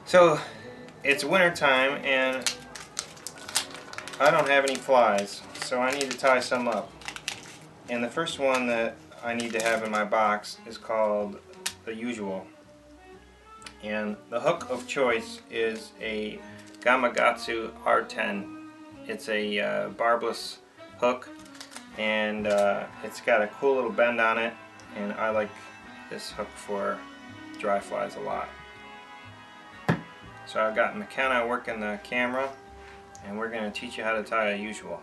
So it's winter time and I don't have any flies, so I need to tie some up. And the first one that I need to have in my box is called the Usual. And the hook of choice is a Gamakatsu R10. It's a barbless hook, and it's got a cool little bend on it, and I like this hook for dry flies a lot. So I've got McKenna working the camera, and we're going to teach you how to tie a Usual.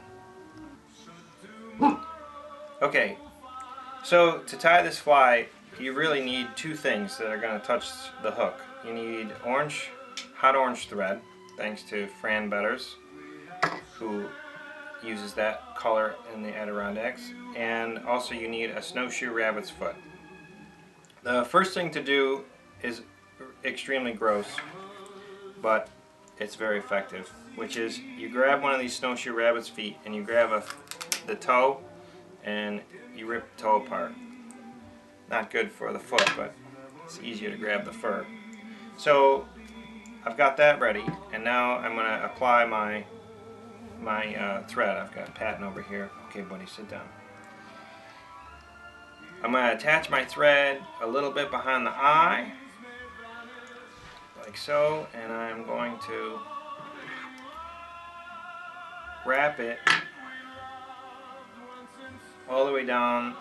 Okay, so to tie this fly, you really need two things that are going to touch the hook. You need hot orange thread, thanks to Fran Betters, who uses that color in the Adirondacks, and also you need a snowshoe rabbit's foot. The first thing to do is extremely gross, but it's very effective, which is you grab one of these snowshoe rabbit's feet and you grab the toe and you rip the toe apart. Not good for the foot, but it's easier to grab the fur. So I've got that ready, and now I'm going to apply my thread. I've got Patton over here. Okay, buddy, sit down. I'm going to attach my thread a little bit behind the eye, like so, and I'm going to wrap it all the way down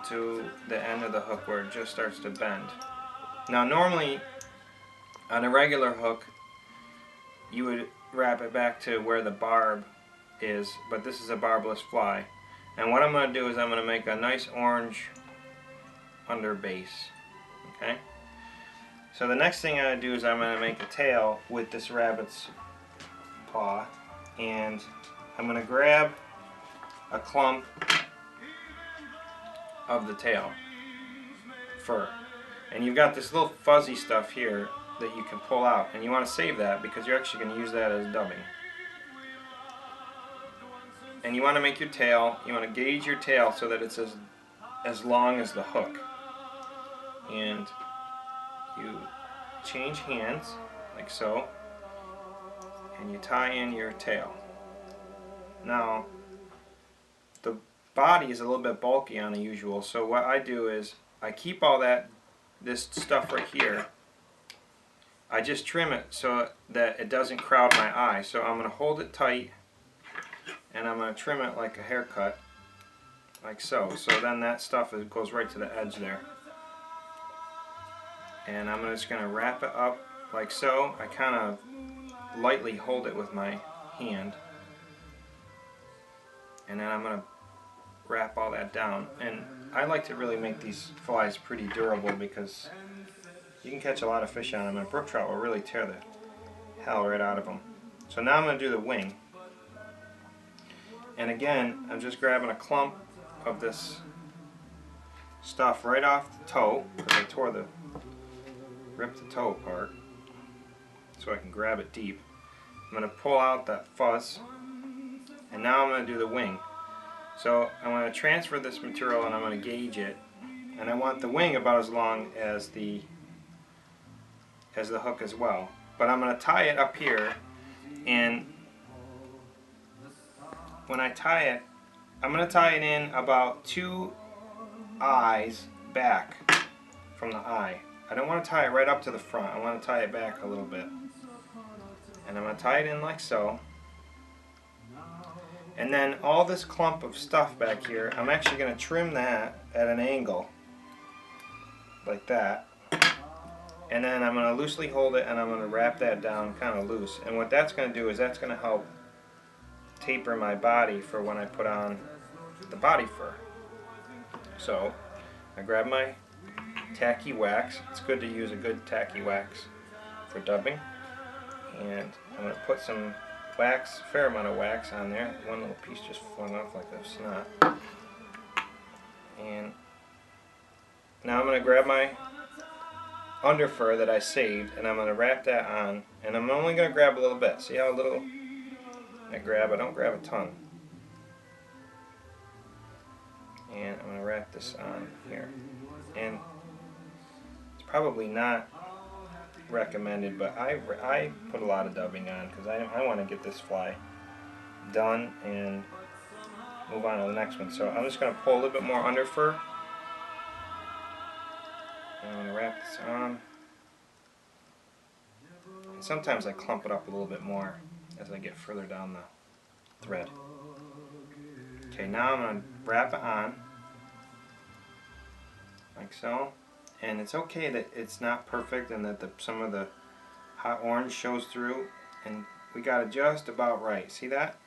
to the end of the hook where it just starts to bend. Now normally on a regular hook you would wrap it back to where the barb is, but this is a barbless fly. And what I'm going to do is I'm going to make a nice orange under base. Okay? So the next thing I'm going to do is I'm going to make a tail with this rabbit's paw, and I'm going to grab a clump of the tail fur, and you've got this little fuzzy stuff here that you can pull out, and you want to save that because you're actually going to use that as dubbing. And you want to make your tail, you want to gauge your tail so that it's as long as the hook, and you change hands like so, and you tie in your tail. Now the body is a little bit bulky on the Usual, so what I do is I keep all this stuff right here. I just trim it so that it doesn't crowd my eye. So I'm going to hold it tight and I'm going to trim it like a haircut, like so. So then that stuff goes right to the edge there. And I'm just going to wrap it up like so. I kind of lightly hold it with my hand, and then I'm going to wrap all that down. And I like to really make these flies pretty durable because you can catch a lot of fish on them, and brook trout will really tear the hell right out of them. So now I'm going to do the wing. And again, I'm just grabbing a clump of this stuff right off the toe, because I ripped the toe apart, so I can grab it deep. I'm going to pull out that fuzz, and now I'm going to do the wing. So I'm going to transfer this material and I'm going to gauge it, and I want the wing about as long as the hook as well. But I'm going to tie it up here, and when I tie it, I'm going to tie it in about 2 eyes back from the eye. I don't want to tie it right up to the front. I want to tie it back a little bit. And I'm going to tie it in like so. And then all this clump of stuff back here, I'm actually going to trim that at an angle, like that. And then I'm going to loosely hold it and I'm going to wrap that down kind of loose. And what that's going to do is that's going to help taper my body for when I put on the body fur. So I grab my tacky wax. It's good to use a good tacky wax for dubbing. And I'm going to put some wax, fair amount of wax on there. One little piece just flung off like a snot. And now I'm going to grab my under fur that I saved, and I'm going to wrap that on, and I'm only going to grab a little bit. See how little I grab? I don't grab a ton. And I'm going to wrap this on here. And it's probably not recommended, but I put a lot of dubbing on because I want to get this fly done and move on to the next one. So I'm just going to pull a little bit more under fur. I'm going to wrap this on. And sometimes I clump it up a little bit more as I get further down the thread. Okay, now I'm going to wrap it on like so. And it's okay that it's not perfect and that some of the hot orange shows through, and we got it just about right. See that?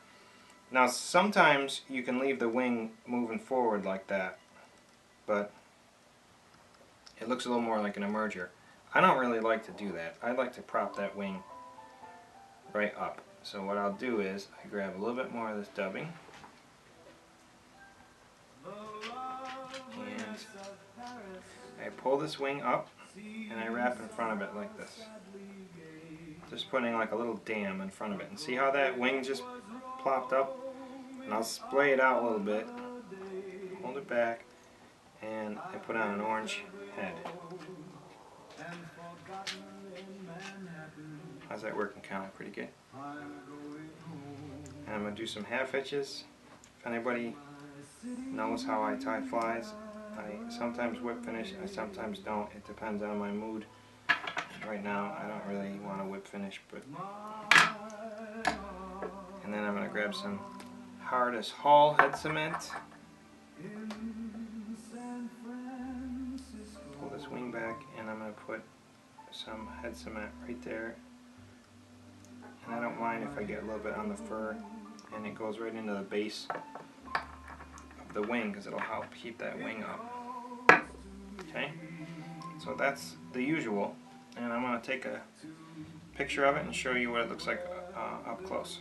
Now sometimes you can leave the wing moving forward like that, but it looks a little more like an emerger. I don't really like to do that. I like to prop that wing right up. So what I'll do is I grab a little bit more of this dubbing and I pull this wing up and I wrap in front of it like this. Just putting like a little dam in front of it. And see how that wing just plopped up? And I'll splay it out a little bit, hold it back, and I put on an orange head. How's that working, Colin? Pretty good. And I'm going to do some half hitches. If anybody knows how I tie flies, I sometimes whip finish, I sometimes don't. It depends on my mood. Right now I don't really want to whip finish, but and then I'm going to grab some hard as Hall head cement. Pull this wing back and I'm going to put some head cement right there. And I don't mind if I get a little bit on the fur and it goes right into the base of the wing because it'll help keep that wing up. Okay, so that's the usual, and I'm going to take a picture of it and show you what it looks like up close.